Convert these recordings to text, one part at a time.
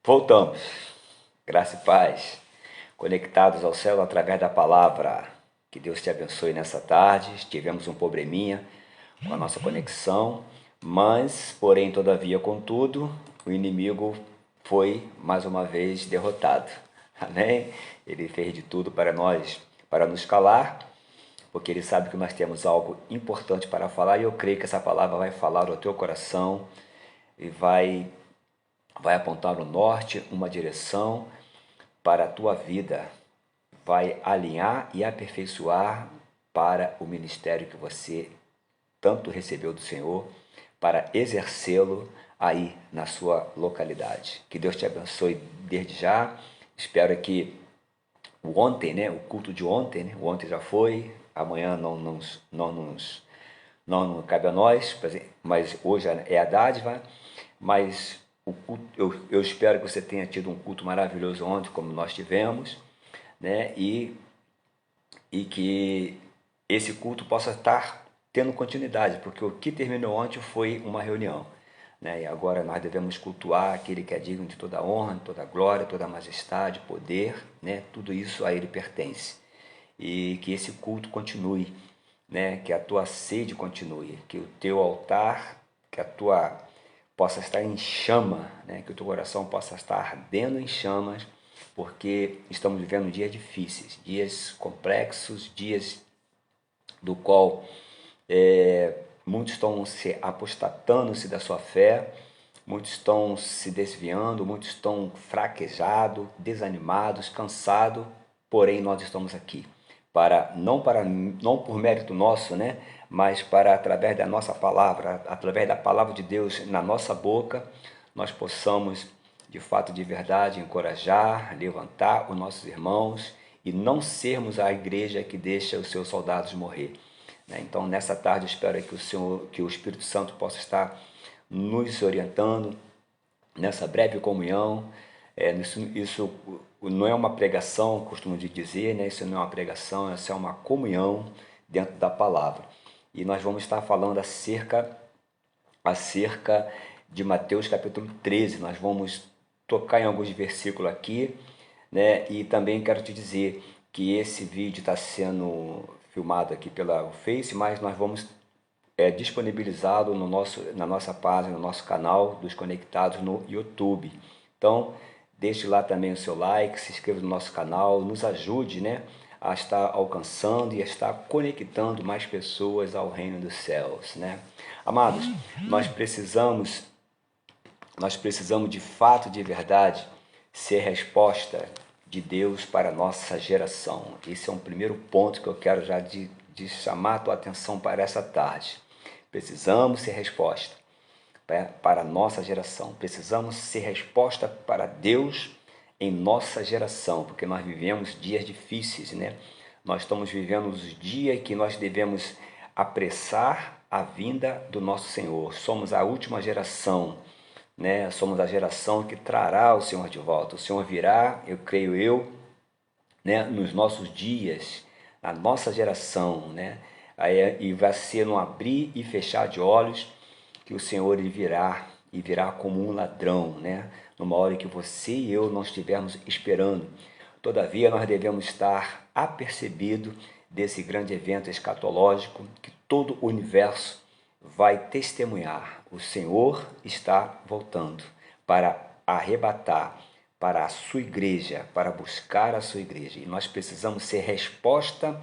Voltamos, graça e paz, conectados ao céu através da palavra. Que Deus te abençoe nessa tarde. Tivemos um probleminha com a nossa conexão, mas, porém, todavia, contudo, o inimigo foi mais uma vez derrotado. Amém? Ele fez de tudo para nos calar, porque ele sabe que nós temos algo importante para falar e eu creio que essa palavra vai falar ao teu coração e vai apontar no norte, uma direção para a tua vida, vai alinhar e aperfeiçoar para o ministério que você tanto recebeu do Senhor, para exercê-lo aí na sua localidade. Que Deus te abençoe desde já. Espero que o ontem, né, o culto de ontem, né, o ontem já foi, amanhã não cabe a nós, mas hoje é a dádiva, mas eu espero que você tenha tido um culto maravilhoso ontem, como nós tivemos, né? E que esse culto possa estar tendo continuidade, porque o que terminou ontem foi uma reunião, né? E agora nós devemos cultuar aquele que é digno de toda honra, toda glória, toda majestade, poder, né? Tudo isso a ele pertence. E que esse culto continue, né? Que a tua sede continue, que o teu altar, que a tua possa estar em chama, né? Que o teu coração possa estar ardendo em chamas, porque estamos vivendo dias difíceis, dias complexos, dias do qual muitos estão se apostatando-se da sua fé, muitos estão se desviando, muitos estão fraquejados, desanimados, cansados, porém nós estamos aqui não por mérito nosso, né, mas para através da nossa palavra, através da palavra de Deus na nossa boca, nós possamos de fato, de verdade, encorajar, levantar os nossos irmãos e não sermos a igreja que deixa os seus soldados morrer. Então, nessa tarde, eu espero que o Espírito Santo possa estar nos orientando nessa breve comunhão. Isso não é uma pregação, costumo dizer, né? Isso não é uma pregação, isso é uma comunhão dentro da palavra. E nós vamos estar falando acerca de Mateus capítulo 13. Nós vamos tocar em alguns versículos aqui, né? E também quero te dizer que esse vídeo está sendo filmado aqui pela Face, mas nós vamos disponibilizá-lo na nossa página, no nosso canal dos Conectados no YouTube. Então, deixe lá também o seu like, se inscreva no nosso canal, nos ajude, né, a estar alcançando e a estar conectando mais pessoas ao reino dos céus, né? Amados, nós precisamos de fato, de verdade, ser resposta de Deus para a nossa geração. Esse é um primeiro ponto que eu quero já de chamar a tua atenção para essa tarde. Precisamos ser resposta para a nossa geração. Precisamos ser resposta para Deus em nossa geração, porque nós vivemos dias difíceis, né? Nós estamos vivendo os dias que nós devemos apressar a vinda do nosso Senhor. Somos a última geração, né? Somos a geração que trará o Senhor de volta. O Senhor virá, eu creio, né, nos nossos dias, na nossa geração, né? E vai ser no abrir e fechar de olhos que o Senhor virá, e virá como um ladrão, né? Numa hora que você e eu não estivermos esperando. Todavia, nós devemos estar apercebidos desse grande evento escatológico que todo o universo vai testemunhar. O Senhor está voltando para arrebatar para a sua igreja, para buscar a sua igreja. E nós precisamos ser resposta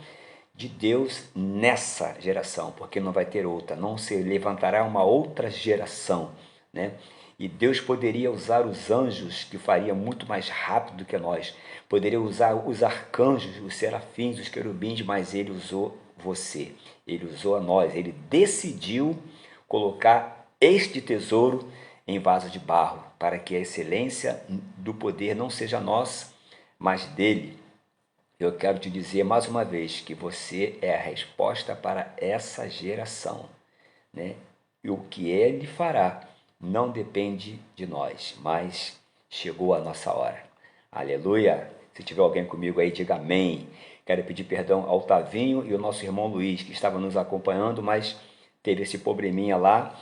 de Deus nessa geração, porque não vai ter outra, não se levantará uma outra geração, né? E Deus poderia usar os anjos, que faria muito mais rápido do que nós, poderia usar os arcanjos, os serafins, os querubins, mas Ele usou você, Ele usou a nós, Ele decidiu colocar este tesouro em vaso de barro, para que a excelência do poder não seja nossa, mas dele. Eu quero te dizer mais uma vez que você é a resposta para essa geração, né? E o que Ele fará não depende de nós, mas chegou a nossa hora. Aleluia! Se tiver alguém comigo aí, diga amém. Quero pedir perdão ao Tavinho e ao nosso irmão Luiz, que estava nos acompanhando, mas teve esse probleminha lá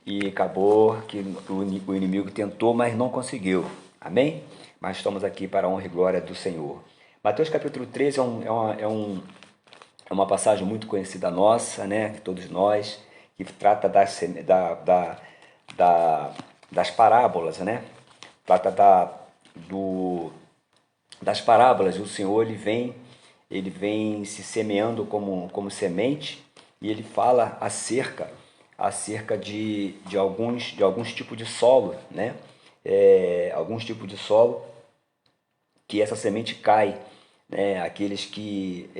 e acabou que o inimigo tentou, mas não conseguiu. Amém? Mas estamos aqui para a honra e glória do Senhor. Mateus capítulo 13 é uma passagem muito conhecida nossa, né, de todos nós, que trata das parábolas, né? Trata das parábolas. O Senhor ele vem se semeando como semente, e ele fala acerca de alguns tipos de solo, né? Alguns tipos de solo que essa semente cai, né? Aqueles que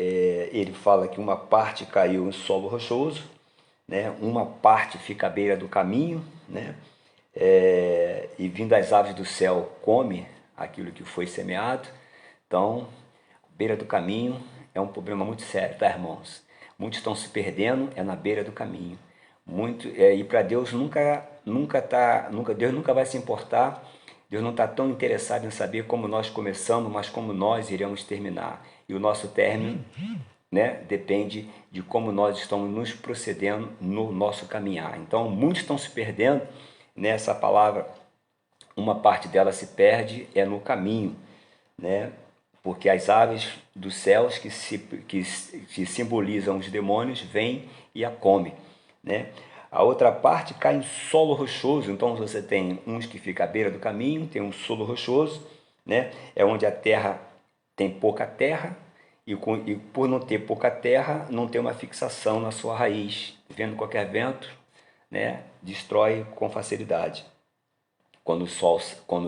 ele fala que uma parte caiu em solo rochoso, né? Uma parte fica à beira do caminho, né? E vindo as aves do céu come aquilo que foi semeado. Então, beira do caminho é um problema muito sério, tá, irmãos? Muitos estão se perdendo, na beira do caminho. E para Deus Deus nunca vai se importar. Deus não está tão interessado em saber como nós começamos, mas como nós iremos terminar. E o nosso término, né, depende de como nós estamos nos procedendo no nosso caminhar. Então, muitos estão se perdendo nessa palavra. Uma parte dela se perde no caminho, né? Porque as aves dos céus que simbolizam os demônios vêm e a comem, né? A outra parte cai em solo rochoso. Então você tem uns que ficam à beira do caminho, tem um solo rochoso, né? É onde a terra tem pouca terra, e por não ter pouca terra, não tem uma fixação na sua raiz. Vendo qualquer vento, né, destrói com facilidade. Quando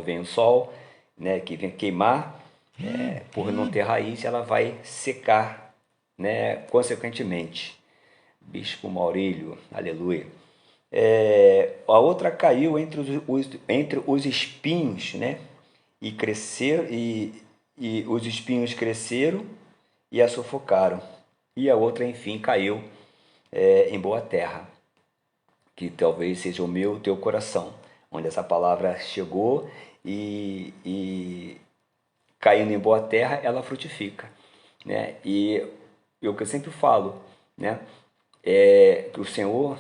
vem o sol, né, que vem queimar, por não ter raiz, ela vai secar, né, consequentemente. Bispo Maurílio, aleluia. A outra caiu entre os espinhos, né, e cresceram, e os espinhos cresceram e a sufocaram. E a outra, enfim, caiu em boa terra, que talvez seja o teu coração, onde essa palavra chegou e caindo em boa terra, ela frutifica, né? E o que eu sempre falo, né, é que o Senhor,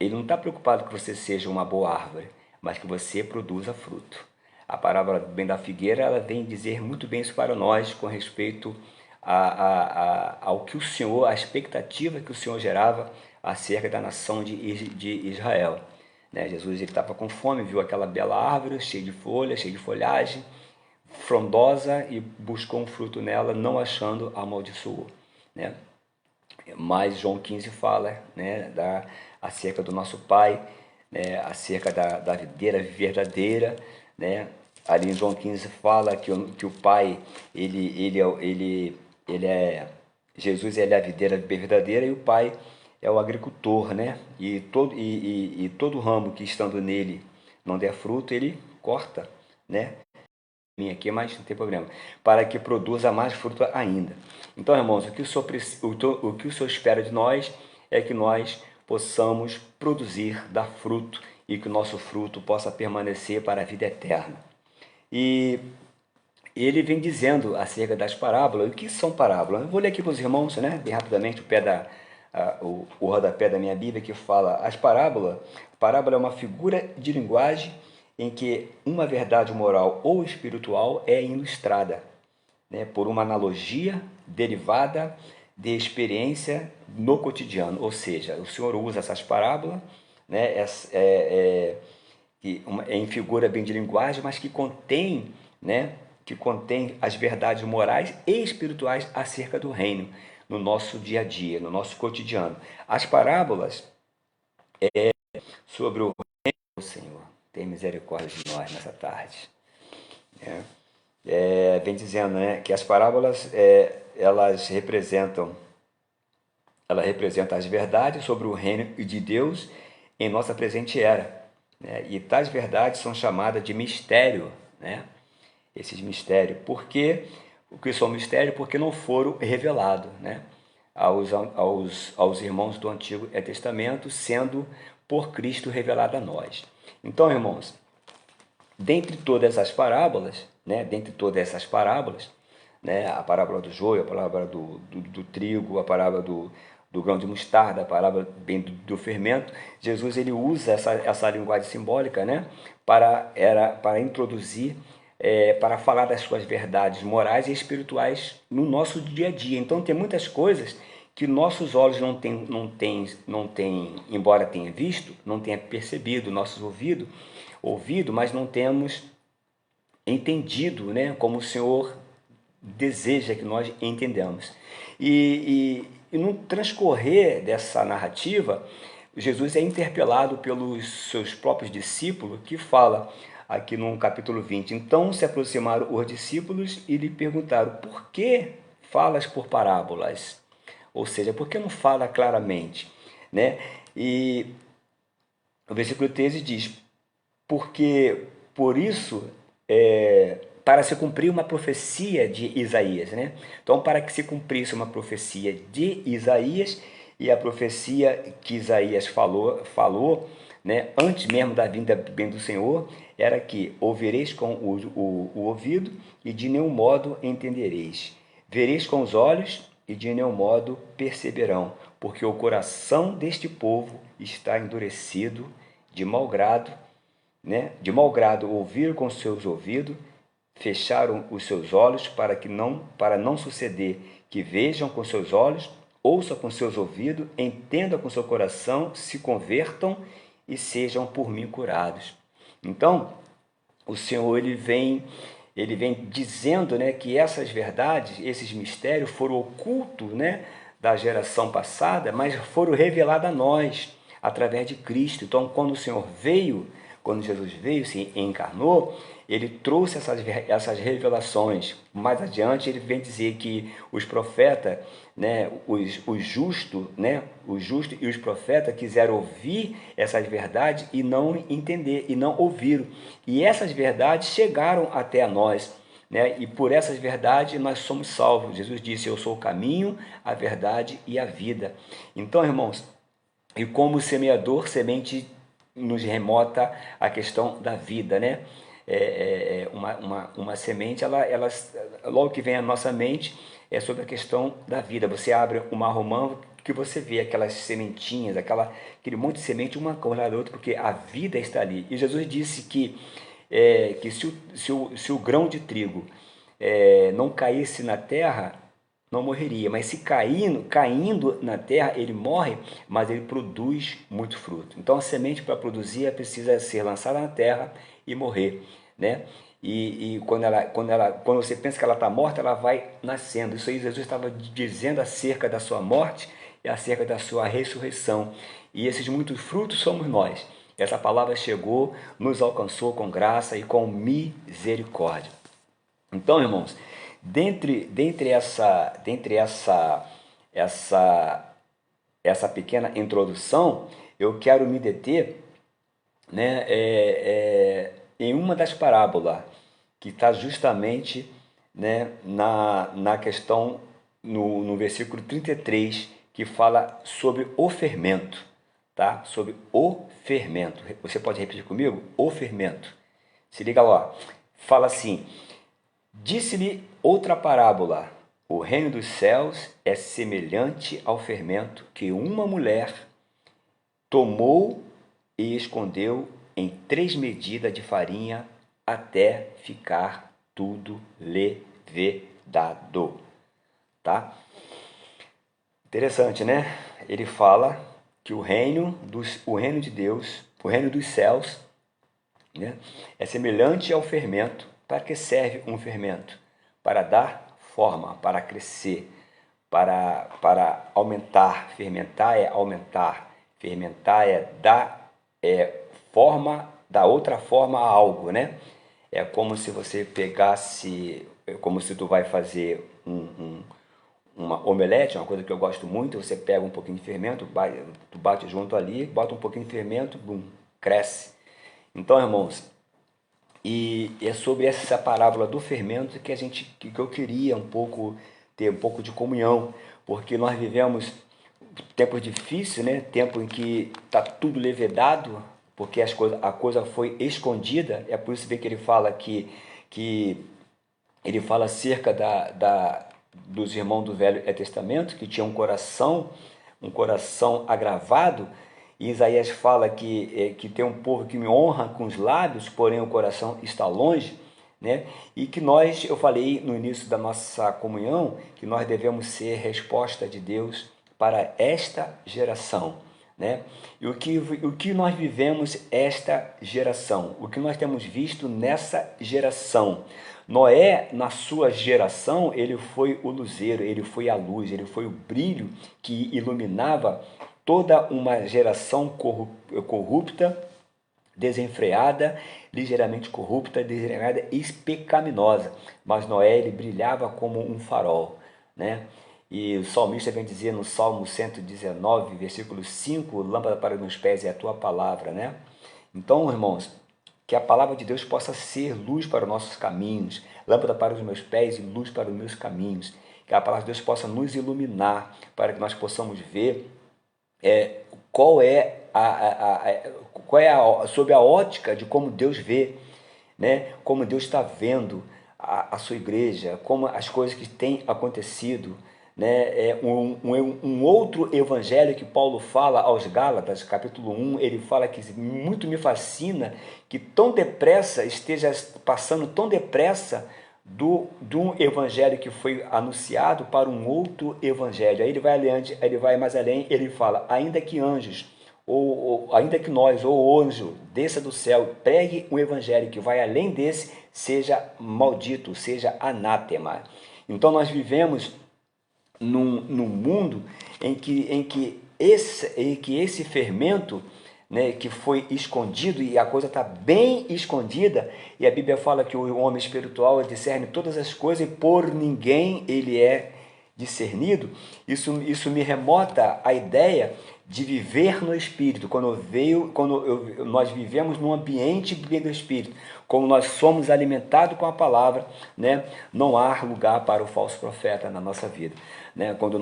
ele não está preocupado que você seja uma boa árvore, mas que você produza fruto. A parábola bem da figueira, ela vem dizer muito bem isso para nós com respeito ao que o Senhor, a expectativa que o Senhor gerava acerca da nação de Israel, né? Jesus estava com fome, viu aquela bela árvore cheia de folhas, cheia de folhagem, frondosa, e buscou um fruto nela, não achando, amaldiçoou, né? Mas João 15 fala, né, acerca do nosso Pai, né, acerca da videira verdadeira, né? Ali em João 15 fala que o Pai, Jesus é a videira verdadeira, e o Pai é o agricultor, né? E todo ramo que estando nele não der fruto, ele corta, né? Aqui, mas não tem problema, para que produza mais fruto ainda. Então, irmãos, o que o Senhor espera de nós é que nós possamos produzir, dar fruto, e que o nosso fruto possa permanecer para a vida eterna. E ele vem dizendo acerca das parábolas. O que são parábolas? Eu vou ler aqui para os irmãos, né, bem rapidamente, o rodapé da minha Bíblia, que fala: as parábolas. Parábola é uma figura de linguagem em que uma verdade moral ou espiritual é ilustrada, né, por uma analogia derivada de experiência no cotidiano. Ou seja, o Senhor usa essas parábolas, né, em figura bem de linguagem, mas que contém, né, que contém as verdades morais e espirituais acerca do reino no nosso dia a dia, no nosso cotidiano. As parábolas sobre o Senhor, tem misericórdia de nós nessa tarde, né? Vem dizendo, né, que as parábolas elas representam as verdades sobre o reino de Deus em nossa presente era, né? E tais verdades são chamadas de mistério, né? Esses mistérios, o que são mistérios? Porque não foram revelados, né, aos irmãos do Antigo Testamento, sendo por Cristo revelado a nós. Então, irmãos, dentre todas essas parábolas, né, a parábola do joio, a parábola do trigo, a parábola do grão de mostarda, a parábola bem do fermento, Jesus ele usa essa linguagem simbólica, né, para introduzir para falar das suas verdades morais e espirituais no nosso dia a dia. Então tem muitas coisas que nossos olhos não tem, embora tenha visto, não tenha percebido, nossos ouvido, mas não temos entendido, né, como o Senhor deseja que nós entendamos. E no transcorrer dessa narrativa, Jesus é interpelado pelos seus próprios discípulos, que fala aqui no capítulo 20. Então se aproximaram os discípulos e lhe perguntaram: por que falas por parábolas? Ou seja, por que não fala claramente? Né? E o versículo 13 diz: porque por isso, para se cumprir uma profecia de Isaías, né? Então, para que se cumprisse uma profecia de Isaías, e a profecia que Isaías falou, né, antes mesmo da vinda bem do Senhor, era que ouvireis com o ouvido e de nenhum modo entendereis. Vereis com os olhos e de nenhum modo perceberão, porque o coração deste povo está endurecido, de mau grado, né? De mau grado ouviram com seus ouvidos, fecharam os seus olhos para não suceder que vejam com seus olhos, ouçam com seus ouvidos, entendam com seu coração, se convertam e sejam por mim curados. Então, o Senhor ele vem dizendo, né, que essas verdades, esses mistérios foram ocultos, né, da geração passada, mas foram revelados a nós através de Cristo. Então, quando Jesus veio, se encarnou, ele trouxe essas revelações. Mais adiante ele vem dizer que os profetas, né, os justos, né, os justos e os profetas quiseram ouvir essas verdades e não entender, e não ouviram. E essas verdades chegaram até a nós, né, e por essas verdades nós somos salvos. Jesus disse: eu sou o caminho, a verdade e a vida. Então, irmãos, e como semeador, semente nos remota a questão da vida, né? Uma semente, ela, logo que vem à nossa mente, é sobre a questão da vida. Você abre o Mar Romano, que você vê aquelas sementinhas, aquele monte de semente, uma colada da outra, porque a vida está ali. E Jesus disse que se o grão de trigo não caísse na terra, não morreria, mas se caindo na terra, ele morre, mas ele produz muito fruto. Então a semente, para produzir, ela precisa ser lançada na terra e morrer, né? E quando você pensa que ela está morta, ela vai nascendo. Isso aí Jesus estava dizendo acerca da sua morte e acerca da sua ressurreição. E esses muitos frutos somos nós. Essa palavra chegou, nos alcançou com graça e com misericórdia. Então, irmãos, dentre essa pequena introdução, eu quero me deter, né, em uma das parábolas, que está justamente, né, na questão, no versículo 33, que fala sobre o fermento, tá? Sobre o fermento. Você pode repetir comigo? O fermento. Se liga lá. Fala assim: disse-lhe outra parábola: o reino dos céus é semelhante ao fermento que uma mulher tomou e escondeu em 3 medidas de farinha até ficar tudo levedado. Tá? Interessante, né? Ele fala que o reino de Deus, o reino dos céus, né, é semelhante ao fermento. Para que serve um fermento? Para dar forma, para crescer, para aumentar. Fermentar é aumentar. Fermentar é dar forma, dar outra forma a algo, né? É como se você pegasse, como se tu vai fazer uma omelete, uma coisa que eu gosto muito. Você pega um pouquinho de fermento, tu bate junto ali, bota um pouquinho de fermento, bum, cresce. Então, irmãos, e é sobre essa parábola do fermento que eu queria ter um pouco de comunhão, porque nós vivemos tempos difíceis, né? Tempo em que está tudo levedado, porque a coisa foi escondida. É por isso que ele fala que ele fala acerca dos irmãos do Velho Testamento, que tinham um coração agravado. E Isaías fala que tem um povo que me honra com os lábios, porém o coração está longe, né? E que nós, eu falei no início da nossa comunhão, que nós devemos ser resposta de Deus para esta geração, né? E o que nós vivemos esta geração, o que nós temos visto nessa geração. Noé, na sua geração, ele foi o luzeiro, ele foi a luz, ele foi o brilho que iluminava toda uma geração corrupta, desenfreada, ligeiramente corrupta, degenerada e pecaminosa. Mas Noé, ele brilhava como um farol, né? E o salmista vem dizer no Salmo 119, versículo 5, lâmpada para os meus pés é a tua palavra, né? Então, irmãos, que a palavra de Deus possa ser luz para os nossos caminhos, lâmpada para os meus pés e luz para os meus caminhos. Que a palavra de Deus possa nos iluminar para que nós possamos ver qual é sob a ótica de como Deus vê, né? Como Deus está vendo a sua igreja, como as coisas que têm acontecido, né? Um outro evangelho que Paulo fala aos Gálatas, capítulo 1, ele fala que muito me fascina que tão depressa esteja passando tão depressa do evangelho que foi anunciado para um outro evangelho. Aí ele vai mais além, ele fala, ainda que anjos, ou ainda que nós, ou anjo, desça do céu, pregue um evangelho que vai além desse, seja maldito, seja anátema. Então nós vivemos num mundo em que esse fermento, né, que foi escondido, e a coisa está bem escondida, e a Bíblia fala que o homem espiritual discerne todas as coisas e por ninguém ele é discernido. Isso me remota a ideia de viver no Espírito, nós vivemos num ambiente do Espírito, como nós somos alimentados com a palavra, né? Não há lugar para o falso profeta na nossa vida, né? Quando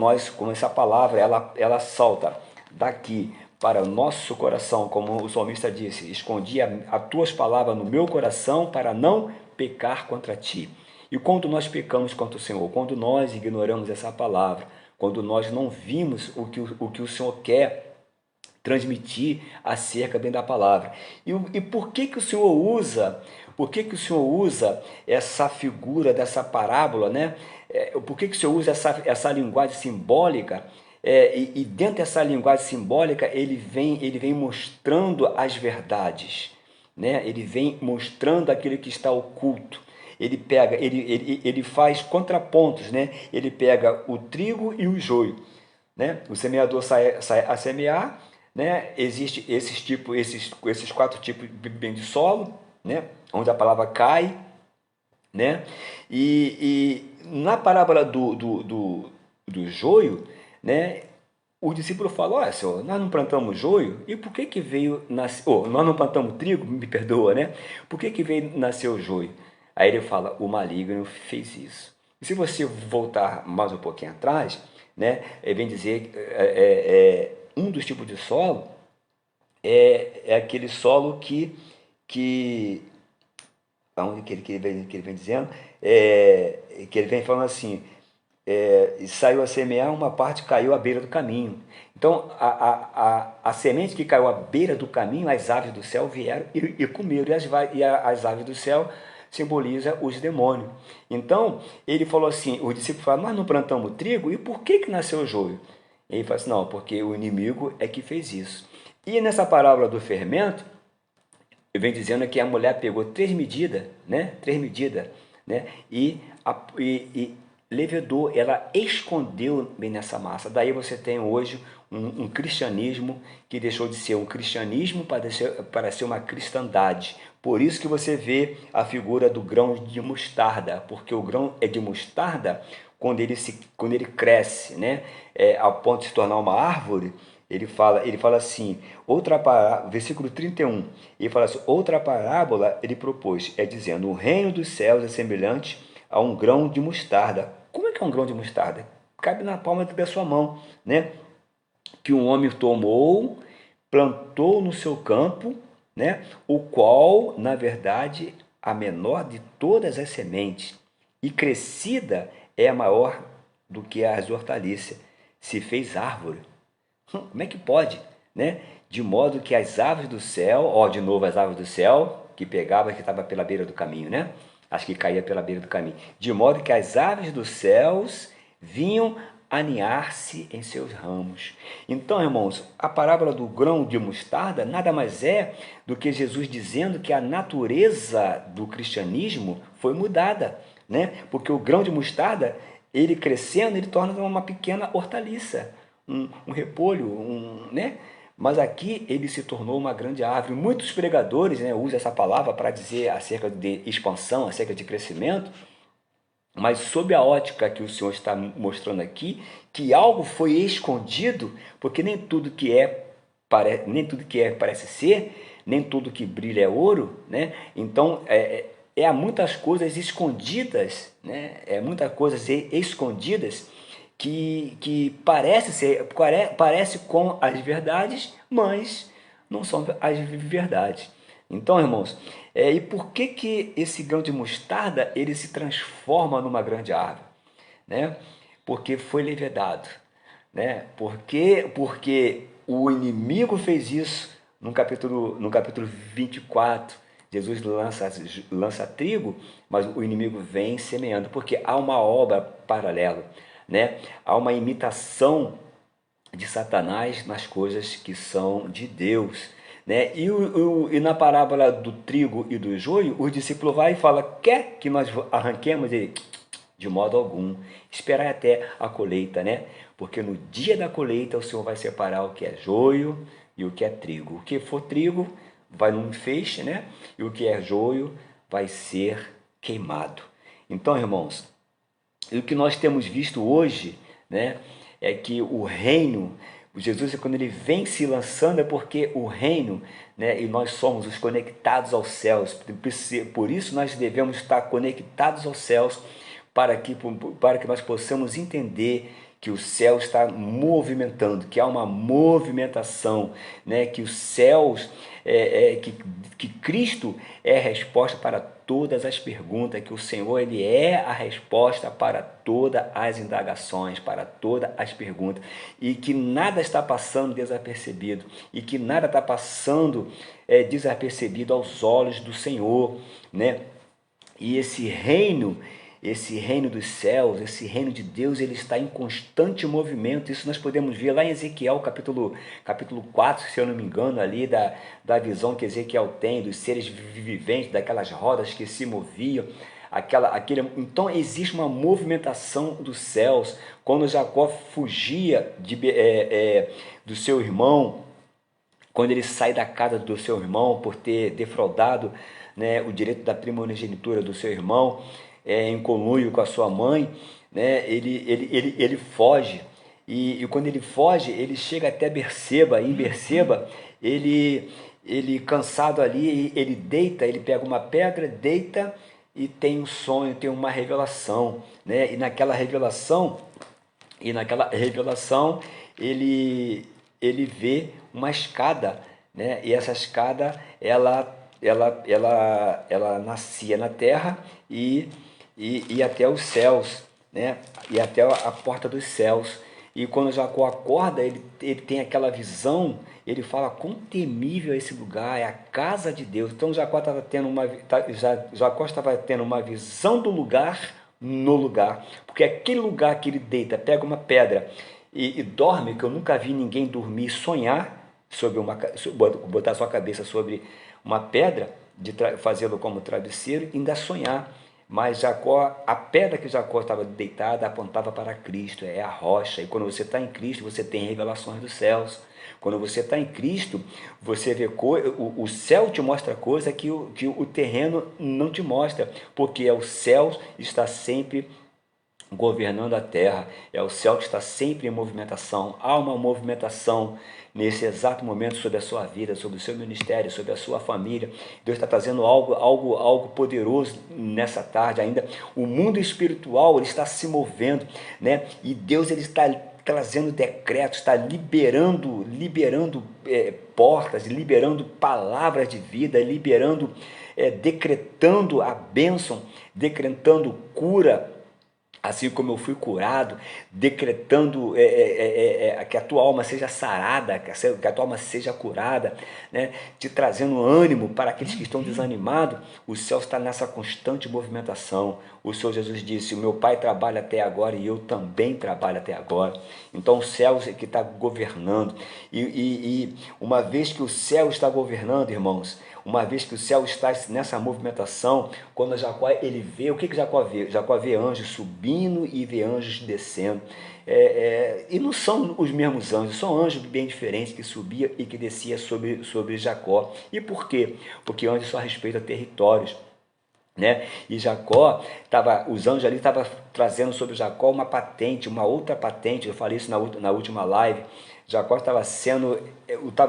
essa palavra ela salta daqui para o nosso coração, como o salmista disse, escondi as tuas palavras no meu coração para não pecar contra ti. E quando nós pecamos contra o Senhor, quando nós ignoramos essa palavra, quando nós não vimos o que o Senhor quer transmitir acerca bem da palavra. E por que o Senhor usa essa figura dessa parábola, né? Por que o Senhor usa essa linguagem simbólica? E dentro dessa linguagem simbólica ele vem mostrando as verdades, né? Ele vem mostrando aquilo que está oculto. Ele faz contrapontos, né? Ele pega o trigo e o joio, né? O semeador sai a semear, né? Existem esses quatro tipos de solo, né? Onde a palavra cai, né? E na parábola do joio, né? O discípulo falou, olha, Senhor, nós não plantamos joio, e por que veio nascer, nós não plantamos trigo, me perdoa, né? Por que veio nascer o joio? Aí ele fala, o maligno fez isso. E se você voltar mais um pouquinho atrás, né? Ele vem dizer, um dos tipos de solo é aquele solo que aonde que ele vem dizendo, que ele vem falando assim, saiu a semear, uma parte caiu à beira do caminho. Então, a semente que caiu à beira do caminho, as aves do céu vieram e comeram, e as aves do céu simboliza os demônios. Então, ele falou assim, os discípulos falaram, nós não plantamos trigo, e por que nasceu o joio? Ele falou assim, não, porque o inimigo é que fez isso. E nessa parábola do fermento, ele vem dizendo que a mulher pegou 3 medidas, né? 3 medidas, né? E levedou, ela escondeu bem nessa massa. Daí você tem hoje um cristianismo que deixou de ser um cristianismo para ser uma cristandade. Por isso que você vê a figura do grão de mostarda, porque o grão de mostarda, quando ele cresce, né? Ao ponto de se tornar uma árvore, ele fala assim, versículo 31, ele fala assim, outra parábola ele propôs, dizendo, o reino dos céus é semelhante a um grão de mostarda. Como é que é um grão de mostarda? Cabe na palma da sua mão, né? Que um homem tomou, plantou no seu campo, né? O qual, na verdade, a menor de todas as sementes, e crescida é a maior do que as hortaliças, se fez árvore. Como é que pode, né? De modo que as aves do céu, de novo as aves do céu, que estava pela beira do caminho, né? as que caíam pela beira do caminho, de modo que as aves dos céus vinham aninhar-se em seus ramos. Então, irmãos, a parábola do grão de mostarda nada mais é do que Jesus dizendo que a natureza do cristianismo foi mudada, né? Porque o grão de mostarda, ele crescendo, ele torna uma pequena hortaliça, um repolho, né? Mas aqui ele se tornou uma grande árvore. Muitos pregadores, né, usam essa palavra para dizer acerca de expansão, acerca de crescimento, mas sob a ótica que o Senhor está mostrando aqui, que algo foi escondido, porque nem tudo que é parece ser, nem tudo que brilha é ouro, né? Então há muitas coisas escondidas, né? Muitas coisas escondidas que parece com as verdades, mas não são as verdades. Então, irmãos, e por que esse grão de mostarda ele se transforma numa grande árvore, né? Porque foi levedado, né? Porque o inimigo fez isso no capítulo 24. Jesus lança trigo, mas o inimigo vem semeando, porque há uma obra paralela, né? Há uma imitação de Satanás nas coisas que são de Deus, né? E na parábola do trigo e do joio, o discípulo vai e fala: quer que nós arranquemos? Ele, de modo algum, esperar até a colheita, né? Porque no dia da colheita o Senhor vai separar o que é joio e o que é trigo. O que for trigo vai num feixe, né? E o que é joio vai ser queimado. Então, irmãos, e o que nós temos visto hoje, né, é que o reino, Jesus, quando ele vem se lançando, é porque o reino, né, e nós somos os conectados aos céus, por isso nós devemos estar conectados aos céus, para que nós possamos entender que o céu está movimentando, que há uma movimentação, né, que os céus, que Cristo é a resposta para todas as perguntas, que o Senhor ele é a resposta para todas as indagações, para todas as perguntas, e que nada está passando desapercebido, e que nada está passando desapercebido aos olhos do Senhor, né? E esse reino dos céus, esse reino de Deus, ele está em constante movimento. Isso nós podemos ver lá em Ezequiel, capítulo 4, se eu não me engano, ali da visão que Ezequiel tem, dos seres viventes, daquelas rodas que se moviam. Então existe uma movimentação dos céus. Quando Jacó fugia do seu irmão, quando ele sai da casa do seu irmão por ter defraudado, né, o direito da primogenitura do seu irmão, em conluio com a sua mãe, né, ele foge, e quando ele foge, ele chega até Berseba, e em Berseba, ele cansado ali, ele pega uma pedra, deita, e tem um sonho, tem uma revelação, né, e naquela revelação, ele vê uma escada, né, e essa escada, ela nascia na terra e até os céus, né? E até a porta dos céus. E quando Jacó acorda, ele tem aquela visão, ele fala: quão temível é esse lugar, é a casa de Deus. Então Jacó estava tendo uma visão do lugar no lugar, porque aquele lugar que ele deita, pega uma pedra e dorme, que eu nunca vi ninguém dormir, sonhar botar sua cabeça sobre uma pedra, fazê-lo como travesseiro, e ainda sonhar. Mas Jacó, a pedra que Jacó estava deitada apontava para Cristo, é a rocha. E quando você está em Cristo, você tem revelações dos céus. Quando você está em Cristo, você vê o céu te mostra coisa que o terreno não te mostra, porque o céu está sempre governando a terra, é o céu que está sempre em movimentação. Há uma movimentação nesse exato momento sobre a sua vida, sobre o seu ministério, sobre a sua família. Deus está trazendo algo poderoso nessa tarde ainda. O mundo espiritual ele está se movendo, né? E Deus ele está trazendo decretos, está liberando portas, liberando palavras de vida, decretando a bênção, decretando cura, assim como eu fui curado, decretando que a tua alma seja sarada, que a tua alma seja curada, né? Te trazendo ânimo para aqueles que estão desanimados. O céu está nessa constante movimentação. O Senhor Jesus disse: o meu Pai trabalha até agora e eu também trabalho até agora. Então o céu é que está governando. E uma vez que o céu está governando, irmãos, uma vez que o céu está nessa movimentação, quando Jacó ele vê, o que Jacó vê? Jacó vê anjos subindo e vê anjos descendo. E não são os mesmos anjos, são anjos bem diferentes que subia e que descia sobre Jacó. E por quê? Porque anjos só respeitam territórios, né? E Jacó os anjos ali estavam trazendo sobre Jacó uma patente, uma outra patente. Eu falei isso na última live. Jacó estava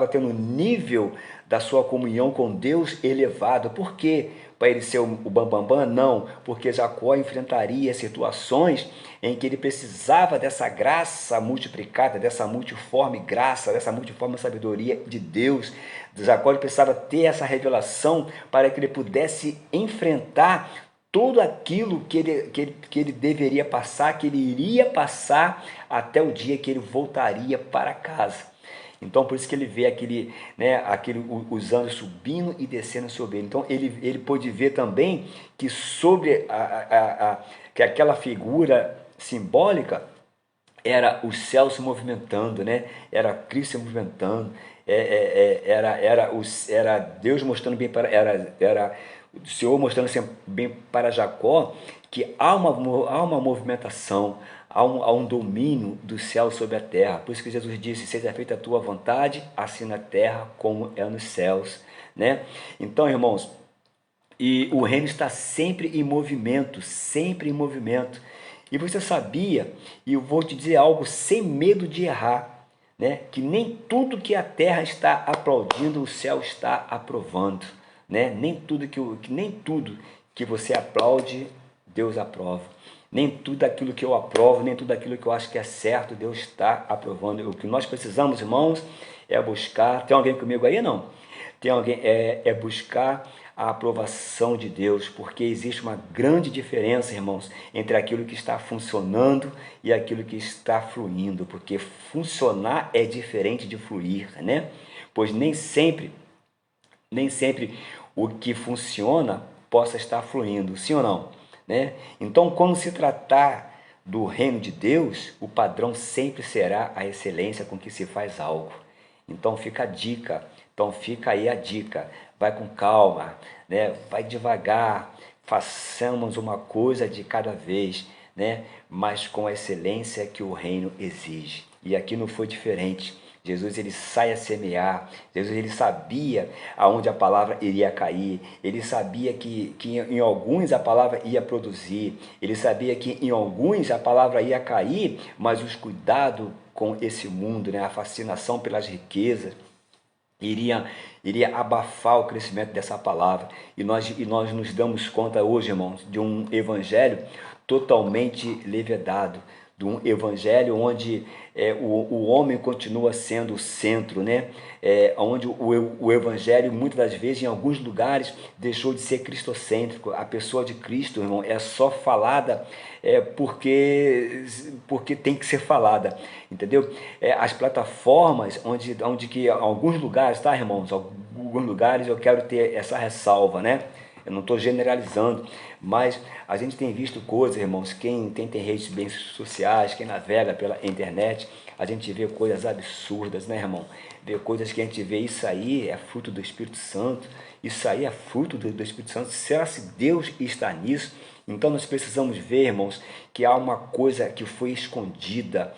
tendo um nível da sua comunhão com Deus elevado. Por quê? Para ele ser o bambambam? Não, porque Jacó enfrentaria situações em que ele precisava dessa graça multiplicada, dessa multiforme graça, dessa multiforme sabedoria de Deus. Jacó ele precisava ter essa revelação para que ele pudesse enfrentar tudo aquilo que ele deveria passar, que ele iria passar até o dia que ele voltaria para casa. Então, por isso que ele vê os anjos subindo e descendo sobre ele. Então, ele pôde ver também que sobre que aquela figura simbólica era o céu se movimentando, né? Era Cristo se movimentando, era Deus mostrando bem era o Senhor mostrando bem para Jacó que há uma movimentação, há um domínio do céu sobre a terra. Por isso que Jesus disse: seja feita a tua vontade, assim na terra como é nos céus, né? Então, irmãos, e o reino está sempre em movimento, sempre em movimento. E você sabia, e eu vou te dizer algo sem medo de errar, né? Que nem tudo que a terra está aplaudindo, o céu está aprovando, né? Nem tudo que você aplaude, Deus aprova. Nem tudo aquilo que eu aprovo, nem tudo aquilo que eu acho que é certo, Deus está aprovando. O que nós precisamos, irmãos, é buscar. Tem alguém comigo aí? Não? Tem alguém? É buscar a aprovação de Deus, porque existe uma grande diferença, irmãos, entre aquilo que está funcionando e aquilo que está fluindo, porque funcionar é diferente de fluir, né? Pois nem sempre o que funciona possa estar fluindo, sim ou não, né? Então, quando se tratar do reino de Deus, o padrão sempre será a excelência com que se faz algo. Então fica a dica, fica aí a dica, vai com calma, né? Vai devagar, façamos uma coisa de cada vez, né? Mas com a excelência que o reino exige. E aqui não foi diferente. Jesus ele sai a semear, Jesus ele sabia aonde a palavra iria cair, ele sabia que em alguns a palavra ia produzir, ele sabia que em alguns a palavra ia cair, mas os cuidados com esse mundo, né, a fascinação pelas riquezas, iria abafar o crescimento dessa palavra. E nós nos damos conta hoje, irmãos, de um evangelho totalmente levedado, de um evangelho onde o homem continua sendo o centro, né? Onde o evangelho, muitas das vezes, em alguns lugares, deixou de ser cristocêntrico. A pessoa de Cristo, irmão, é só falada porque tem que ser falada, entendeu? As plataformas onde que alguns lugares, tá, irmãos? Alguns lugares eu quero ter essa ressalva, né? Eu não estou generalizando, mas a gente tem visto coisas, irmãos, quem tem redes bem sociais, quem navega pela internet, a gente vê coisas absurdas, né, irmão? Vê coisas que a gente vê, isso aí é fruto do Espírito Santo, isso aí é fruto do Espírito Santo. Será que Deus está nisso? Então nós precisamos ver, irmãos, que há uma coisa que foi escondida,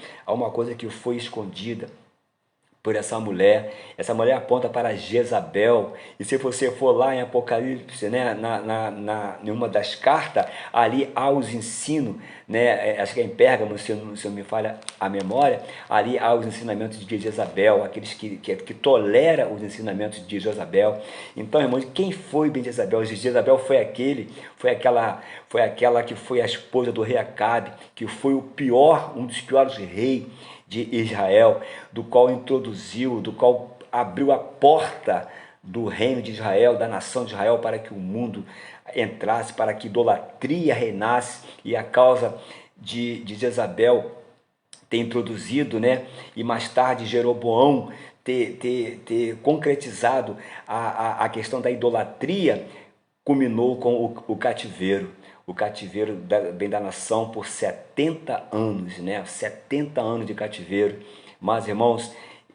por essa mulher aponta para Jezabel, e se você for lá em Apocalipse, né, em uma das cartas, ali há os ensinos, né, acho que é em Pérgamo, se não me falha a memória, ali há os ensinamentos de Jezabel, aqueles que toleram os ensinamentos de Jezabel. Então, irmãos, quem foi bem Jezabel? Jezabel foi aquela que foi a esposa do rei Acabe, que foi um dos piores reis de Israel, do qual abriu a porta do reino de Israel, da nação de Israel, para que o mundo entrasse, para que idolatria reinasse, e a causa de Jezabel ter introduzido, né? E mais tarde Jeroboão ter concretizado a questão da idolatria, culminou com o cativeiro. O cativeiro vem da nação por 70 anos, né? 70 anos de cativeiro. Mas, irmãos,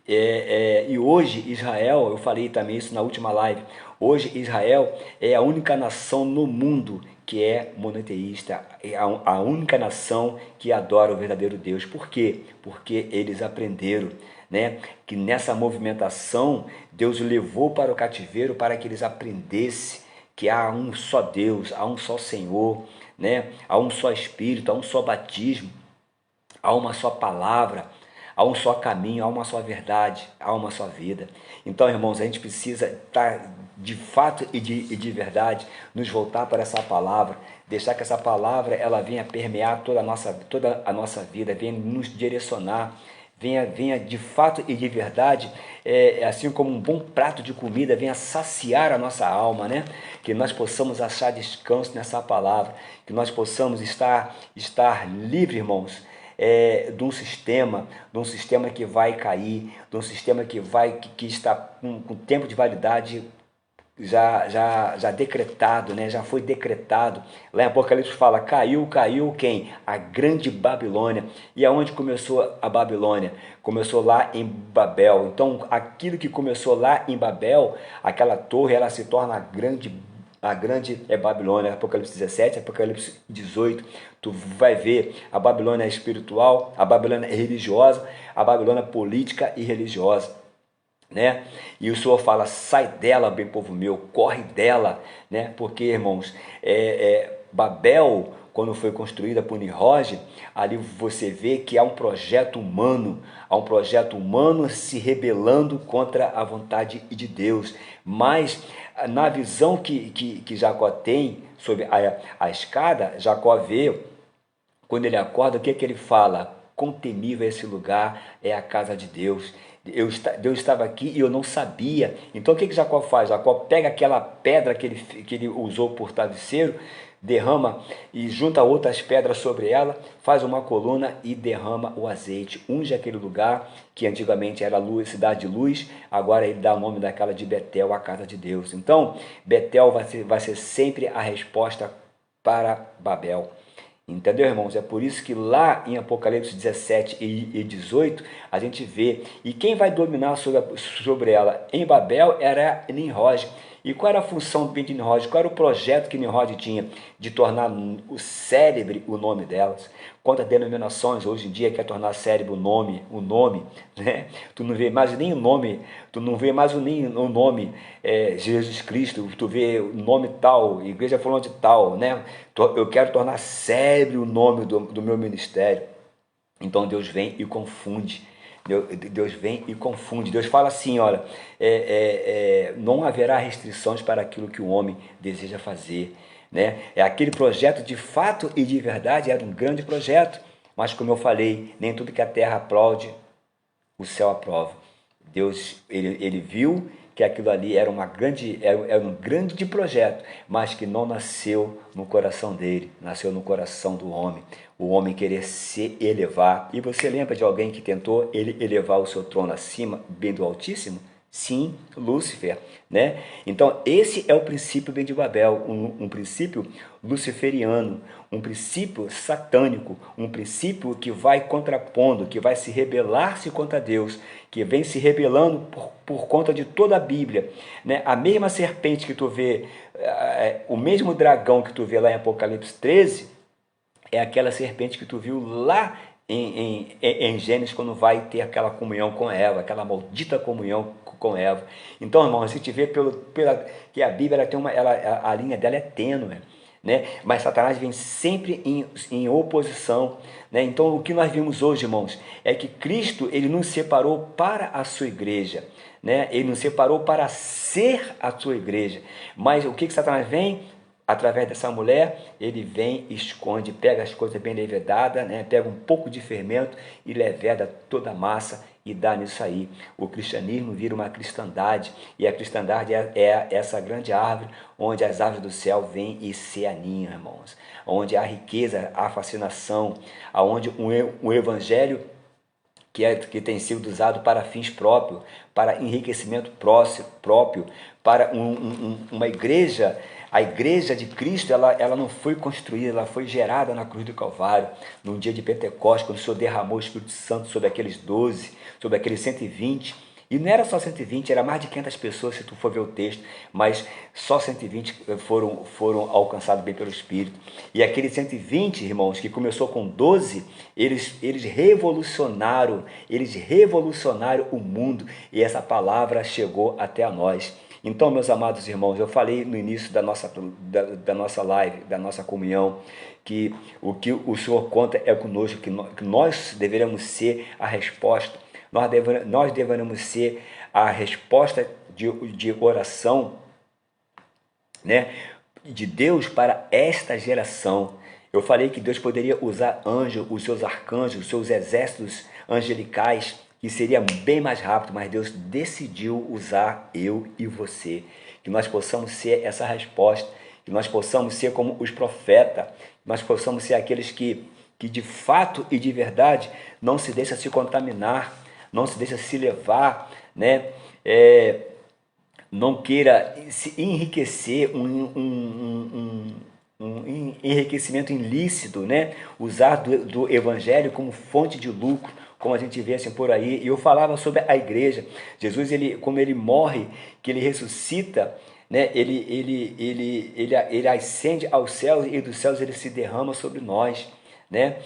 e hoje Israel, eu falei também isso na última live, hoje Israel é a única nação no mundo que é monoteísta, é a única nação que adora o verdadeiro Deus. Por quê? Porque eles aprenderam, né, que nessa movimentação Deus levou para o cativeiro para que eles aprendessem que há um só Deus, há um só Senhor, né? Há um só Espírito, há um só batismo, há uma só palavra, há um só caminho, há uma só verdade, há uma só vida. Então, irmãos, a gente precisa estar de fato e de verdade, nos voltar para essa palavra, deixar que essa palavra ela venha permear toda a nossa vida, venha nos direcionar, venha de fato e de verdade, assim como um bom prato de comida, venha saciar a nossa alma, né? Que nós possamos achar descanso nessa palavra, que nós possamos estar livre, irmãos, de um sistema que vai cair, de um sistema que está com tempo de validade já decretado, né? Já foi decretado. Lá em Apocalipse fala, caiu quem? A grande Babilônia. E aonde começou a Babilônia? Começou lá em Babel. Então, aquilo que começou lá em Babel, aquela torre, ela se torna a grande Babilônia. Apocalipse 17, Apocalipse 18, tu vai ver a Babilônia espiritual, a Babilônia religiosa, a Babilônia política e religiosa, né? E o Senhor fala, sai dela, bem povo meu, corre dela, né? Porque, irmãos, Babel, quando foi construída por Nimrod, ali você vê que há um projeto humano se rebelando contra a vontade de Deus. Mas na visão que Jacó tem sobre a escada, Jacó vê, quando ele acorda, o que ele fala? Quão temível esse lugar, é a casa de Deus. Deus estava aqui e eu não sabia. Então o que Jacó faz? Jacó pega aquela pedra que ele usou por travesseiro, derrama e junta outras pedras sobre ela, faz uma coluna e derrama o azeite, unge aquele lugar que antigamente era luz, cidade de luz, agora ele dá o nome daquela de Betel, a casa de Deus. Então Betel vai ser sempre a resposta para Babel. Entendeu, irmãos? É por isso que lá em Apocalipse 17 e 18 a gente vê. E quem vai dominar sobre ela em Babel era Nimrod. E qual era a função de Nimrod? Qual era o projeto que Nimrod tinha? De tornar o célebre o nome delas. Quantas denominações hoje em dia quer tornar célebre o nome, né? Tu não vê mais nem o nome, tu não vê mais nem o nome Jesus Cristo, tu vê o nome tal, igreja falando de tal, né? Eu quero tornar célebre o nome do meu ministério. Então Deus vem e confunde. Deus vem e confunde. Deus fala assim, olha, não haverá restrições para aquilo que o homem deseja fazer, né? Aquele projeto de fato e de verdade era um grande projeto, mas como eu falei, nem tudo que a terra aplaude, o céu aprova. Deus, ele viu que aquilo ali era um grande projeto, mas que não nasceu no coração dele, nasceu no coração do homem. O homem querer se elevar. E você lembra de alguém que tentou ele elevar o seu trono acima, bem do Altíssimo? Sim, Lúcifer, né? Então esse é o princípio bem de Babel, um princípio luciferiano, um princípio satânico, um princípio que vai contrapondo, que vai se rebelar-se contra Deus, que vem se rebelando por conta de toda a Bíblia, né? A mesma serpente que tu vê, o mesmo dragão que tu vê lá em Apocalipse 13, é aquela serpente que tu viu lá em Gênesis, quando vai ter aquela comunhão com Eva, aquela maldita comunhão com Eva. Então, irmão, a gente vê que a Bíblia a linha dela é tênue, né? Mas Satanás vem sempre em oposição, né? Então, o que nós vimos hoje, irmãos, é que Cristo, ele nos separou para a sua igreja, né? Ele nos separou para ser a sua igreja. Mas o que Satanás vem? Através dessa mulher, ele vem, esconde, pega as coisas bem levedadas, né? Pega um pouco de fermento e leveda toda a massa e dá nisso aí. O cristianismo vira uma cristandade, e a cristandade é essa grande árvore onde as aves do céu vêm e se aninham, irmãos. Onde há riqueza, há fascinação, onde o evangelho que tem sido usado para fins próprios, para enriquecimento próprio, para uma igreja. A igreja de Cristo, ela não foi construída, ela foi gerada na cruz do Calvário, no dia de Pentecostes, quando o Senhor derramou o Espírito Santo sobre aqueles 12, sobre aqueles 120, e não era só 120, era mais de 500 pessoas, se tu for ver o texto, mas só 120 foram alcançados bem pelo Espírito. E aqueles 120, irmãos, que começou com 12, eles revolucionaram o mundo, e essa palavra chegou até a nós. Então, meus amados irmãos, eu falei no início da nossa live, da nossa comunhão, que o Senhor conta é conosco, que nós deveremos ser a resposta. Nós deveremos ser a resposta de oração, né, de Deus para esta geração. Eu falei que Deus poderia usar anjos, os seus arcanjos, os seus exércitos angelicais, que seria bem mais rápido, mas Deus decidiu usar eu e você, que nós possamos ser essa resposta, que nós possamos ser como os profetas, que nós possamos ser aqueles que de fato e de verdade não se deixa se contaminar, não se deixa se levar, né? Não queira se enriquecer, um enriquecimento ilícito, né? Usar do evangelho como fonte de lucro, como a gente vê assim por aí. E eu falava sobre a igreja. Jesus, como ele morre, que ele ressuscita, né? Ele ascende aos céus, e dos céus ele se derrama sobre nós, né?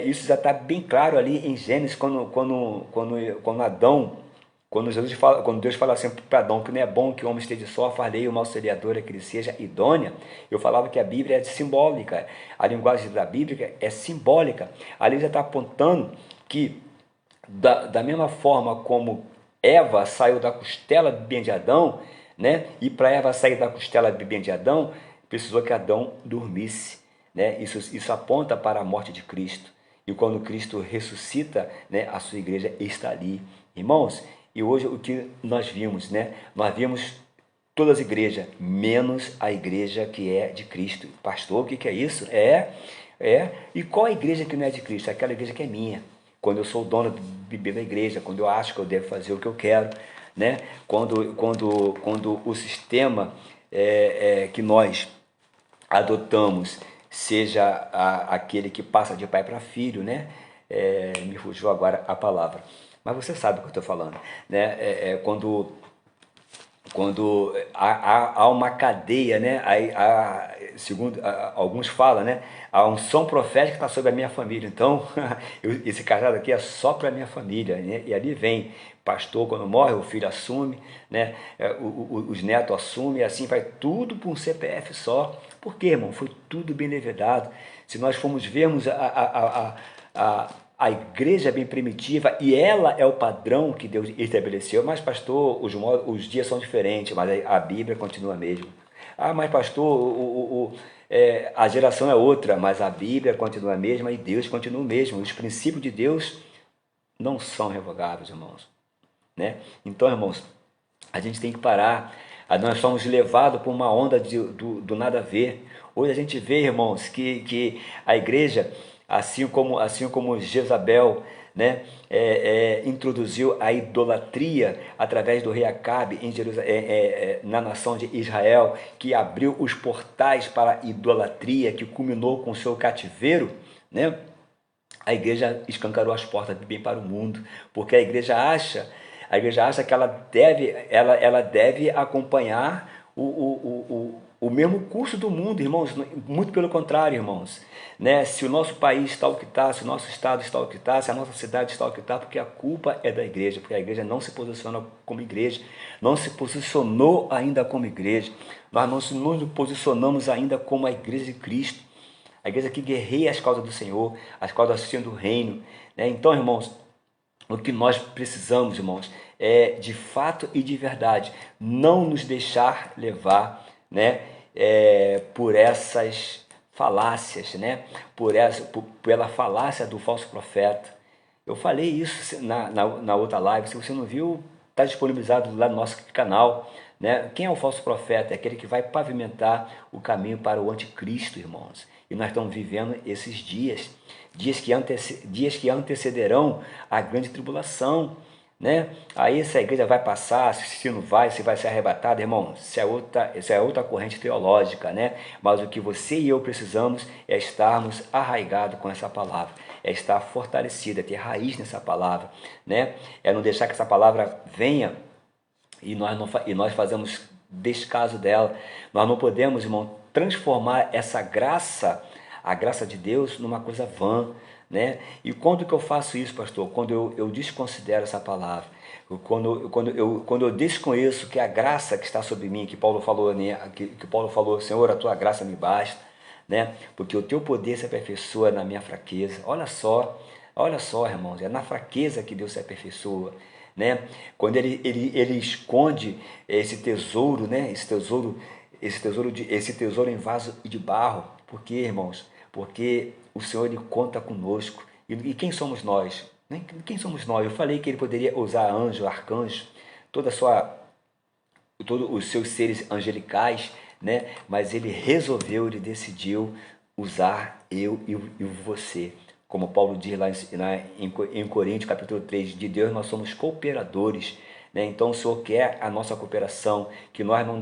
Isso já está bem claro ali em Gênesis, quando Deus fala assim para Adão que não é bom que o homem esteja só, far-lhe uma auxiliadora que lhe seja idônea. Eu falava que a Bíblia é simbólica, a linguagem da Bíblia é simbólica. Ali já está apontando que da mesma forma como Eva saiu da costela bem de Adão, né? E para Eva sair da costela bem de Adão, precisou que Adão dormisse, né? Isso aponta para a morte de Cristo. E quando Cristo ressuscita, né, a sua igreja está ali. Irmãos, e hoje o que nós vimos, né? Nós vimos todas as igrejas, menos a igreja que é de Cristo. Pastor, o que é isso? E qual a igreja que não é de Cristo? Aquela igreja que é minha. Quando eu sou o dono da igreja, quando eu acho que eu devo fazer o que eu quero, né? Quando o sistema que nós adotamos seja aquele que passa de pai para filho, né? Me fugiu agora a palavra, mas você sabe o que eu estou falando, né? Quando há uma cadeia, né? Segundo alguns falam, né? A unção profética está sobre a minha família. Então, esse cajado aqui é só para a minha família, né? E ali vem pastor, quando morre, o filho assume, né? Os netos assumem, e assim vai tudo por um CPF só. Por quê, irmão? Foi tudo bem levedado. Se nós formos vermos a igreja bem primitiva, e ela é o padrão que Deus estabeleceu. Mas pastor, os dias são diferentes, mas a Bíblia continua a mesma. Mas pastor, a geração é outra, mas a Bíblia continua a mesma e Deus continua o mesmo. Os princípios de Deus não são revogáveis, irmãos, né? Então, irmãos, a gente tem que parar. Nós somos levados por uma onda do nada a ver. Hoje a gente vê, irmãos, que a igreja, assim como Jezabel, né, introduziu a idolatria através do rei Acabe em na nação de Israel, que abriu os portais para a idolatria, que culminou com o seu cativeiro, né? A igreja escancarou as portas bem para o mundo, porque a igreja acha que ela deve acompanhar o mesmo curso do mundo, irmãos. Muito pelo contrário, irmãos, né? Se o nosso país está o que está, se o nosso estado está o que está, se a nossa cidade está o que está, porque a culpa é da igreja, porque a igreja não se posiciona como igreja, não se posicionou ainda como igreja. Nós não nos posicionamos ainda como a igreja de Cristo, a igreja que guerreia as causas do Senhor, as causas do reino, né? Então, irmãos, o que nós precisamos, irmãos, é de fato e de verdade não nos deixar levar, né, por essas falácias, né, pela falácia do falso profeta. Eu falei isso na outra live. Se você não viu, está disponibilizado lá no nosso canal, né? Quem é o falso profeta? É aquele que vai pavimentar o caminho para o anticristo, irmãos. E nós estamos vivendo esses dias, dias que antecederão a grande tribulação, né? Aí se a igreja vai passar, se não vai, se vai ser arrebatada, irmão, isso é outra corrente teológica, né? Mas o que você e eu precisamos é estarmos arraigados com essa palavra, é estar fortalecido, é ter raiz nessa palavra, né? É não deixar que essa palavra venha e nós fazemos descaso dela. Nós não podemos, irmão, transformar essa graça, a graça de Deus, numa coisa vã, né? E quando que eu faço isso, pastor? Quando eu desconsidero essa palavra, quando eu desconheço que a graça que está sobre mim, que Paulo falou, né? que Paulo falou, Senhor, a tua graça me basta, né? Porque o teu poder se aperfeiçoa na minha fraqueza. Olha só, irmãos, é na fraqueza que Deus se aperfeiçoa, né? Quando ele esconde esse tesouro, né? Esse tesouro em vaso de barro. Por quê, irmãos? Porque o Senhor, ele conta conosco. E quem somos nós? Né? Quem somos nós? Eu falei que ele poderia usar anjo, arcanjo, todos os seus seres angelicais, né? Mas ele decidiu usar eu e você. Como Paulo diz lá em Coríntios, capítulo 3, de Deus nós somos cooperadores, né? Então o Senhor quer a nossa cooperação, que nós não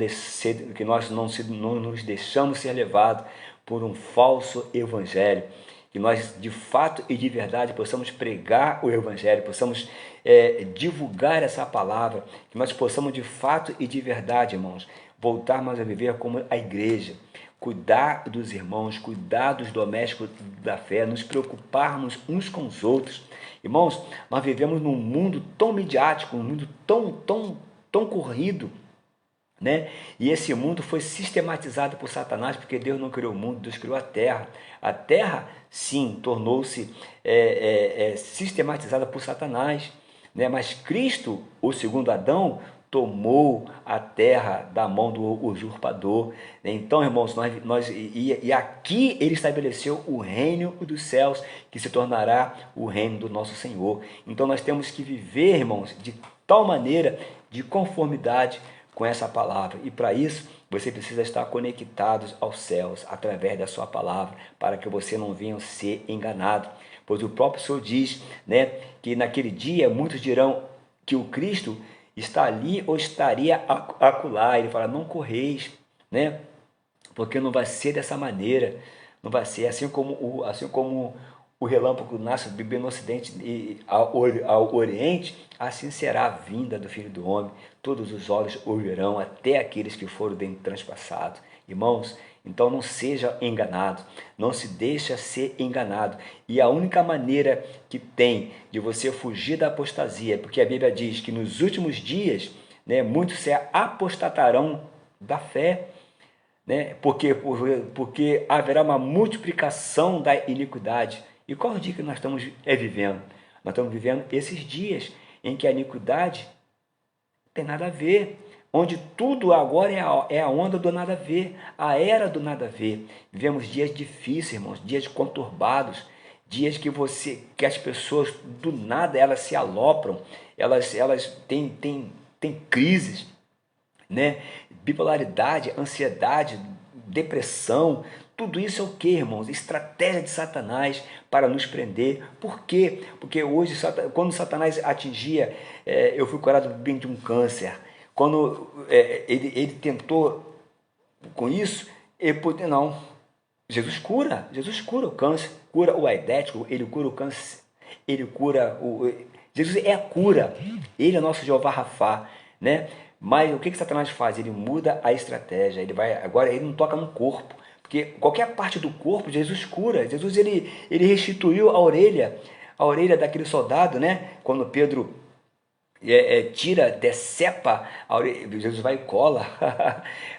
nos deixamos ser levados por um falso evangelho, que nós de fato e de verdade possamos pregar o evangelho, possamos divulgar essa palavra, que nós possamos de fato e de verdade, irmãos, voltarmos a viver como a igreja, cuidar dos irmãos, cuidar dos domésticos da fé, nos preocuparmos uns com os outros. Irmãos, nós vivemos num mundo tão midiático, um mundo tão corrido, né? E esse mundo foi sistematizado por Satanás, porque Deus não criou o mundo, Deus criou a terra. A terra, sim, tornou-se sistematizada por Satanás, né? Mas Cristo, o segundo Adão, tomou a terra da mão do usurpador. Então, irmãos, aqui ele estabeleceu o reino dos céus, que se tornará o reino do nosso Senhor. Então nós temos que viver, irmãos, de tal maneira, de conformidade com essa palavra. E para isso, você precisa estar conectado aos céus, através da sua palavra, para que você não venha ser enganado. Pois o próprio Senhor diz, né, que naquele dia muitos dirão que o Cristo está ali ou estaria acolá. Ele fala, não correis, né? Porque não vai ser dessa maneira, não vai ser assim como o relâmpago nasce bem no ocidente e ao oriente, assim será a vinda do Filho do Homem. Todos os olhos o verão, até aqueles que foram bem transpassados. Irmãos, então não seja enganado, não se deixa ser enganado. E a única maneira que tem de você fugir da apostasia, porque a Bíblia diz que nos últimos dias, né, muitos se apostatarão da fé, né? Porque haverá uma multiplicação da iniquidade. E qual é o dia que nós estamos vivendo? Nós estamos vivendo esses dias em que a iniquidade tem nada a ver, onde tudo agora é a onda do nada a ver, a era do nada a ver. Vivemos dias difíceis, irmãos, dias conturbados, dias que as pessoas do nada elas se alopram, elas têm crises, né? Bipolaridade, ansiedade, depressão, tudo isso é o que, irmãos? Estratégia de Satanás para nos prender. Por quê? Porque hoje, quando Satanás atingia, eu fui curado bem de um câncer. Quando ele tentou com isso, não. Jesus cura o câncer, cura o aidético, ele cura o câncer, ele cura o... Jesus é a cura, ele é nosso Jeová Rafá, né? Mas o que Satanás faz? Ele muda a estratégia, agora ele não toca no corpo, porque qualquer parte do corpo Jesus cura. Jesus ele restituiu a orelha daquele soldado, né? Quando Pedro decepa a orelha, Jesus vai e cola.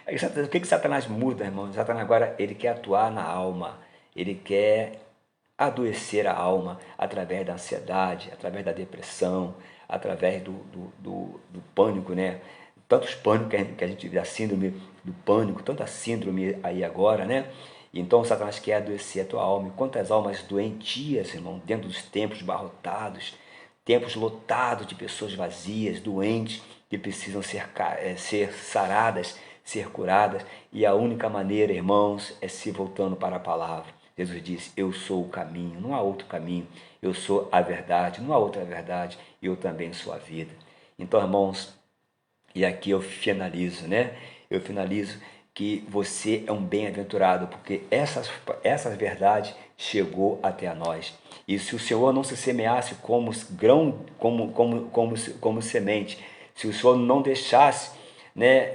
O que Satanás muda, irmão? Satanás agora ele quer atuar na alma, ele quer adoecer a alma através da ansiedade, através da depressão, através do pânico, né? Tantos pânicos que a gente vê, a síndrome do pânico, tanta síndrome aí agora, né? Então Satanás quer adoecer a tua alma. E quantas almas doentias, irmão, dentro dos templos barrotados, templos lotados de pessoas vazias, doentes, que precisam ser saradas, ser curadas. E a única maneira, irmãos, é se voltando para a palavra. Jesus disse, eu sou o caminho, não há outro caminho. Eu sou a verdade, não há outra verdade. E eu também sou a vida. Então, irmãos, e aqui eu finalizo, né? Eu finalizo que você é um bem-aventurado, porque essas verdades chegou até a nós. E se o Senhor não se semeasse como grão, como semente, se o Senhor não deixasse, né,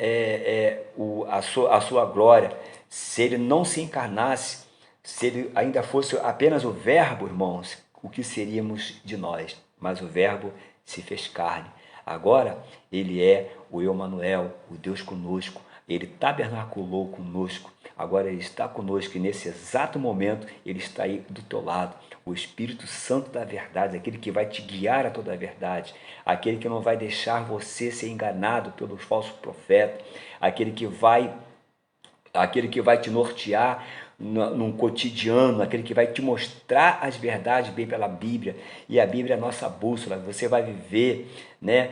a sua glória, se ele não se encarnasse, se ele ainda fosse apenas o verbo, irmãos, o que seríamos de nós? Mas o verbo se fez carne. Agora ele é o Emanuel, o Deus conosco. Ele tabernaculou conosco, agora Ele está conosco e nesse exato momento Ele está aí do teu lado. O Espírito Santo da verdade, aquele que vai te guiar a toda a verdade, aquele que não vai deixar você ser enganado pelos falsos profetas, aquele que vai te nortear num cotidiano, aquele que vai te mostrar as verdades bem pela Bíblia, e a Bíblia é a nossa bússola. Você vai viver, né?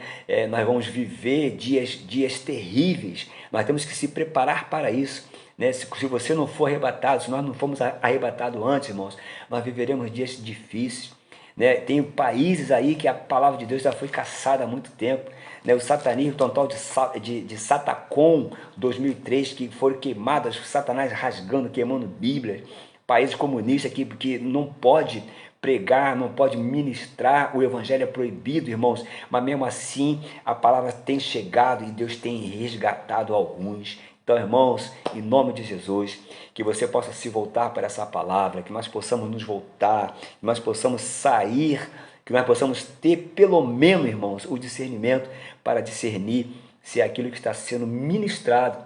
Nós vamos viver dias terríveis, nós temos que se preparar para isso, né? Se você não for arrebatado, se nós não formos arrebatados antes, irmãos, nós viveremos dias difíceis, né? Tem países aí que a palavra de Deus já foi caçada há muito tempo, né? O satanismo, o tal de Satacom 2003, que foram queimadas, Satanás rasgando, queimando Bíblias, países comunistas que não pode pregar, não pode ministrar, o evangelho é proibido, irmãos, mas mesmo assim a palavra tem chegado e Deus tem resgatado alguns. Então, irmãos, em nome de Jesus, que você possa se voltar para essa palavra, que nós possamos nos voltar, que nós possamos sair, que nós possamos ter pelo menos, irmãos, o discernimento para discernir se é aquilo que está sendo ministrado,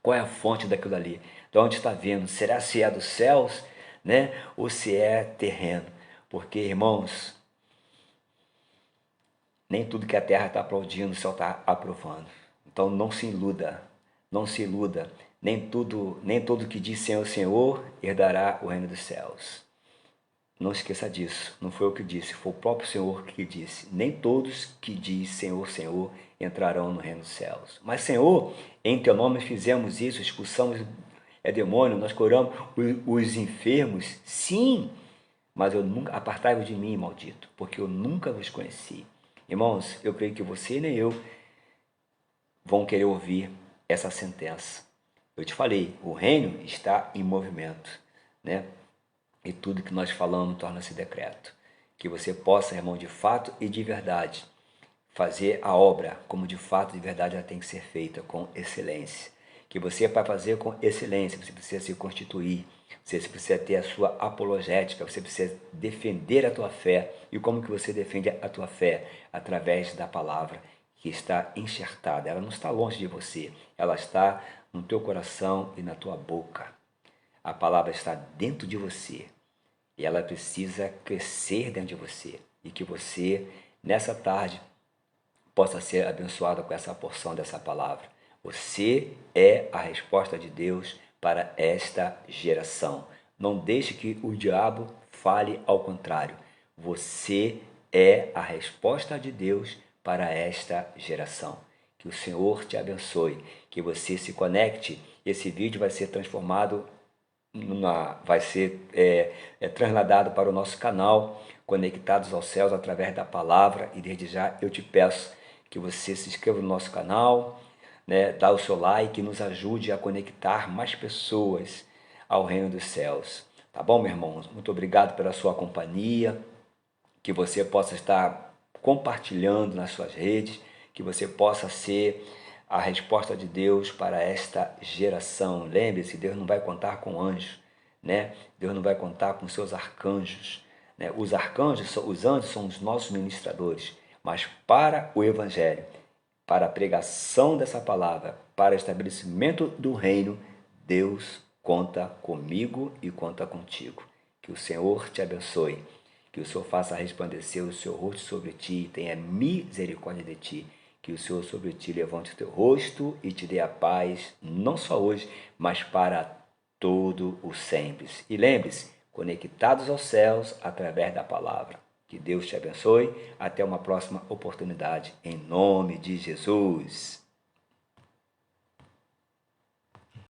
qual é a fonte daquilo ali, de onde está vindo, será se é dos céus, né, ou se é terreno, porque, irmãos, nem tudo que a terra está aplaudindo, o céu está aprovando. Então não se iluda, não se iluda, nem todo que diz Senhor, Senhor, herdará o reino dos céus. Não esqueça disso, não foi eu que disse, foi o próprio Senhor que disse. Nem todos que diz Senhor, Senhor, entrarão no reino dos céus. Mas, Senhor, em teu nome fizemos isso, expulsamos demônio, nós curamos os enfermos. Sim, mas eu nunca, apartai-vos de mim, maldito, porque eu nunca vos conheci. Irmãos, eu creio que você nem eu vão querer ouvir essa sentença. Eu te falei, o reino está em movimento, né? E tudo que nós falamos torna-se decreto. Que você possa, irmão, de fato e de verdade, fazer a obra como de fato e de verdade ela tem que ser feita, com excelência. Que você, para fazer com excelência, você precisa se constituir, você precisa ter a sua apologética, você precisa defender a tua fé. E como que você defende a tua fé? Através da palavra que está enxertada. Ela não está longe de você, ela está no teu coração e na tua boca. A palavra está dentro de você e ela precisa crescer dentro de você. E que você, nessa tarde, possa ser abençoado com essa porção dessa palavra. Você é a resposta de Deus para esta geração. Não deixe que o diabo fale ao contrário. Você é a resposta de Deus para esta geração. Que o Senhor te abençoe, que você se conecte. Esse vídeo vai ser transformado, vai ser trasladado para o nosso canal, Conectados aos Céus, através da palavra. E desde já eu te peço que você se inscreva no nosso canal, né, dá o seu like e nos ajude a conectar mais pessoas ao reino dos céus. Tá bom, meus irmãos? Muito obrigado pela sua companhia, que você possa estar compartilhando nas suas redes, que você possa ser a resposta de Deus para esta geração. Lembre-se, Deus não vai contar com anjos, né? Deus não vai contar com seus arcanjos, né? Os arcanjos, os anjos são os nossos ministradores, mas para o evangelho, para a pregação dessa palavra, para o estabelecimento do reino, Deus conta comigo e conta contigo. Que o Senhor te abençoe, que o Senhor faça resplandecer o seu rosto sobre ti e tenha misericórdia de ti. Que o Senhor sobre ti levante o teu rosto e te dê a paz, não só hoje, mas para todo o sempre. E lembre-se, conectados aos céus através da palavra. Que Deus te abençoe. Até uma próxima oportunidade. Em nome de Jesus.